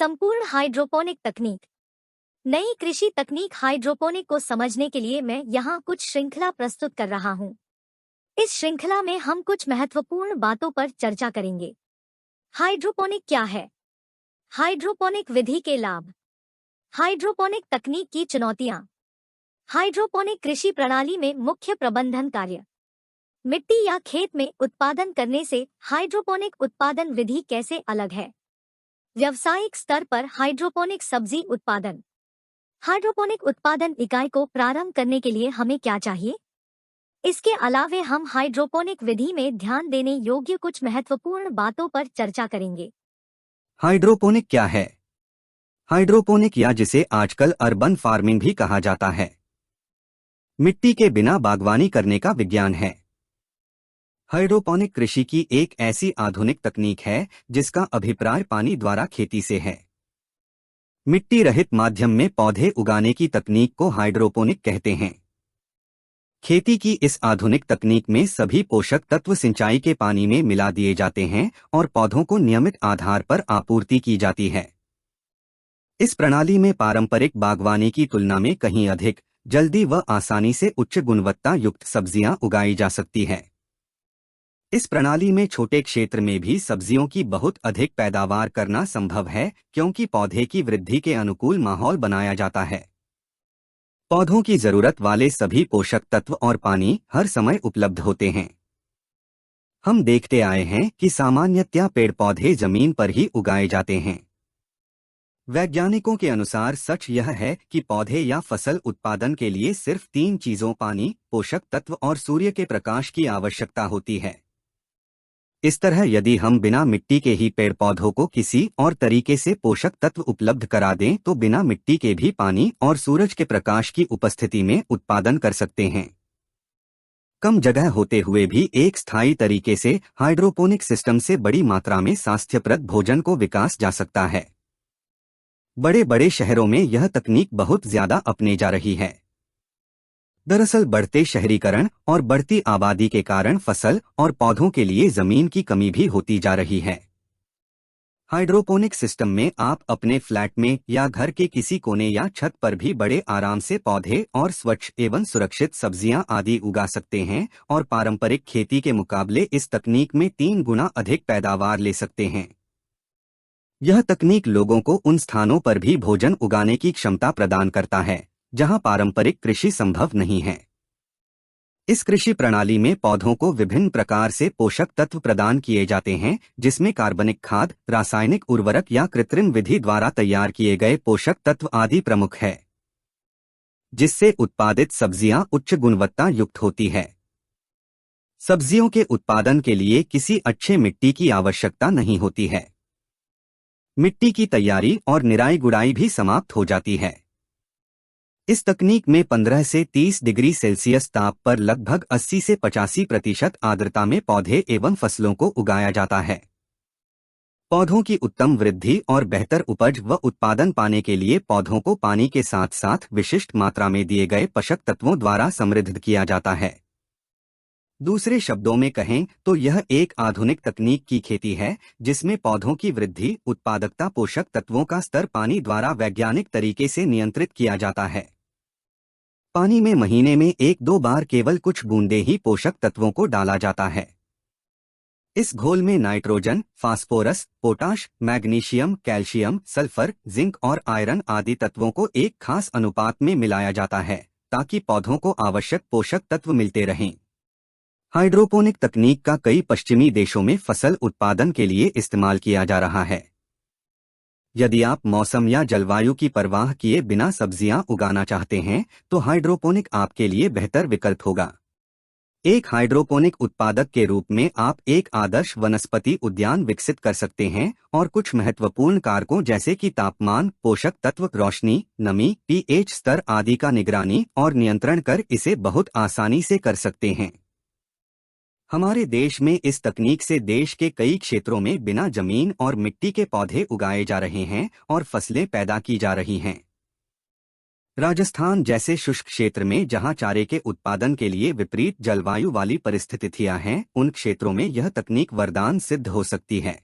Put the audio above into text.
संपूर्ण हाइड्रोपोनिक तकनीक। नई कृषि तकनीक हाइड्रोपोनिक को समझने के लिए मैं यहाँ कुछ श्रृंखला प्रस्तुत कर रहा हूँ। इस श्रृंखला में हम कुछ महत्वपूर्ण बातों पर चर्चा करेंगे। हाइड्रोपोनिक क्या है? हाइड्रोपोनिक विधि के लाभ, हाइड्रोपोनिक तकनीक की चुनौतियाँ, हाइड्रोपोनिक कृषि प्रणाली में मुख्य प्रबंधन कार्य, मिट्टी या खेत में उत्पादन करने से हाइड्रोपोनिक उत्पादन विधि कैसे अलग है, व्यावसायिक स्तर पर हाइड्रोपोनिक सब्जी उत्पादन। हाइड्रोपोनिक उत्पादन इकाई को प्रारंभ करने के लिए हमें क्या चाहिए? इसके अलावे हम हाइड्रोपोनिक विधि में ध्यान देने योग्य कुछ महत्वपूर्ण बातों पर चर्चा करेंगे। हाइड्रोपोनिक क्या है? हाइड्रोपोनिक या जिसे आजकल अर्बन फार्मिंग भी कहा जाता है, मिट्टी के बिना बागवानी करने का विज्ञान है। हाइड्रोपोनिक कृषि की एक ऐसी आधुनिक तकनीक है जिसका अभिप्राय पानी द्वारा खेती से है। मिट्टी रहित माध्यम में पौधे उगाने की तकनीक को हाइड्रोपोनिक कहते हैं। खेती की इस आधुनिक तकनीक में सभी पोषक तत्व सिंचाई के पानी में मिला दिए जाते हैं और पौधों को नियमित आधार पर आपूर्ति की जाती है। इस प्रणाली में पारंपरिक बागवानी की तुलना में कहीं अधिक जल्दी व आसानी से उच्च गुणवत्ता युक्त सब्जियां उगाई जा सकती है। इस प्रणाली में छोटे क्षेत्र में भी सब्जियों की बहुत अधिक पैदावार करना संभव है, क्योंकि पौधे की वृद्धि के अनुकूल माहौल बनाया जाता है। पौधों की जरूरत वाले सभी पोषक तत्व और पानी हर समय उपलब्ध होते हैं। हम देखते आए हैं कि सामान्यतया पेड़ पौधे जमीन पर ही उगाए जाते हैं। वैज्ञानिकों के अनुसार सच यह है कि पौधे या फसल उत्पादन के लिए सिर्फ 3 चीजों पानी, पोषक तत्व और सूर्य के प्रकाश की आवश्यकता होती है। इस तरह यदि हम बिना मिट्टी के ही पेड़ पौधों को किसी और तरीके से पोषक तत्व उपलब्ध करा दें तो बिना मिट्टी के भी पानी और सूरज के प्रकाश की उपस्थिति में उत्पादन कर सकते हैं। कम जगह होते हुए भी एक स्थायी तरीके से हाइड्रोपोनिक सिस्टम से बड़ी मात्रा में स्वास्थ्यप्रद भोजन को विकास जा सकता है। बड़े बड़े शहरों में यह तकनीक बहुत ज्यादा अपने जा रही है। दरअसल बढ़ते शहरीकरण और बढ़ती आबादी के कारण फसल और पौधों के लिए जमीन की कमी भी होती जा रही है। हाइड्रोपोनिक सिस्टम में आप अपने फ्लैट में या घर के किसी कोने या छत पर भी बड़े आराम से पौधे और स्वच्छ एवं सुरक्षित सब्जियां आदि उगा सकते हैं और पारंपरिक खेती के मुकाबले इस तकनीक में 3 गुना अधिक पैदावार ले सकते हैं। यह तकनीक लोगों को उन स्थानों पर भी भोजन उगाने की क्षमता प्रदान करता है जहां पारंपरिक कृषि संभव नहीं है। इस कृषि प्रणाली में पौधों को विभिन्न प्रकार से पोषक तत्व प्रदान किए जाते हैं, जिसमें कार्बनिक खाद, रासायनिक उर्वरक या कृत्रिम विधि द्वारा तैयार किए गए पोषक तत्व आदि प्रमुख है, जिससे उत्पादित सब्जियां उच्च गुणवत्ता युक्त होती है। सब्जियों के उत्पादन के लिए किसी अच्छे मिट्टी की आवश्यकता नहीं होती है। मिट्टी की तैयारी और निराई गुड़ाई भी समाप्त हो जाती है। इस तकनीक में 15 से 30 डिग्री सेल्सियस ताप पर लगभग 80 से 85% आर्द्रता में पौधे एवं फसलों को उगाया जाता है। पौधों की उत्तम वृद्धि और बेहतर उपज व उत्पादन पाने के लिए पौधों को पानी के साथ साथ विशिष्ट मात्रा में दिए गए पोषक तत्वों द्वारा समृद्ध किया जाता है। दूसरे शब्दों में कहें तो यह एक आधुनिक तकनीक की खेती है जिसमें पौधों की वृद्धि, उत्पादकता, पोषक तत्वों का स्तर पानी द्वारा वैज्ञानिक तरीके से नियंत्रित किया जाता है। पानी में महीने में 1-2 बार केवल कुछ बूंदे ही पोषक तत्वों को डाला जाता है। इस घोल में nitrogen, phosphorus, potash, magnesium, calcium, sulphur, zinc और आयरन आदि तत्वों को एक खास अनुपात में मिलाया जाता है ताकि पौधों को आवश्यक पोषक तत्व मिलते रहें। हाइड्रोपोनिक तकनीक का कई पश्चिमी देशों में फसल उत्पादन के लिए इस्तेमाल किया जा रहा है। यदि आप मौसम या जलवायु की परवाह किए बिना सब्जियां उगाना चाहते हैं तो हाइड्रोपोनिक आपके लिए बेहतर विकल्प होगा। एक हाइड्रोपोनिक उत्पादक के रूप में आप एक आदर्श वनस्पति उद्यान विकसित कर सकते हैं और कुछ महत्वपूर्ण कारकों जैसे कि तापमान, पोषक तत्व, रोशनी, नमी, पीएच स्तर आदि का निगरानी और नियंत्रण कर इसे बहुत आसानी से कर सकते हैं। हमारे देश में इस तकनीक से देश के कई क्षेत्रों में बिना जमीन और मिट्टी के पौधे उगाए जा रहे हैं और फसलें पैदा की जा रही हैं। राजस्थान जैसे शुष्क क्षेत्र में जहां चारे के उत्पादन के लिए विपरीत जलवायु वाली परिस्थितियां हैं, उन क्षेत्रों में यह तकनीक वरदान सिद्ध हो सकती है।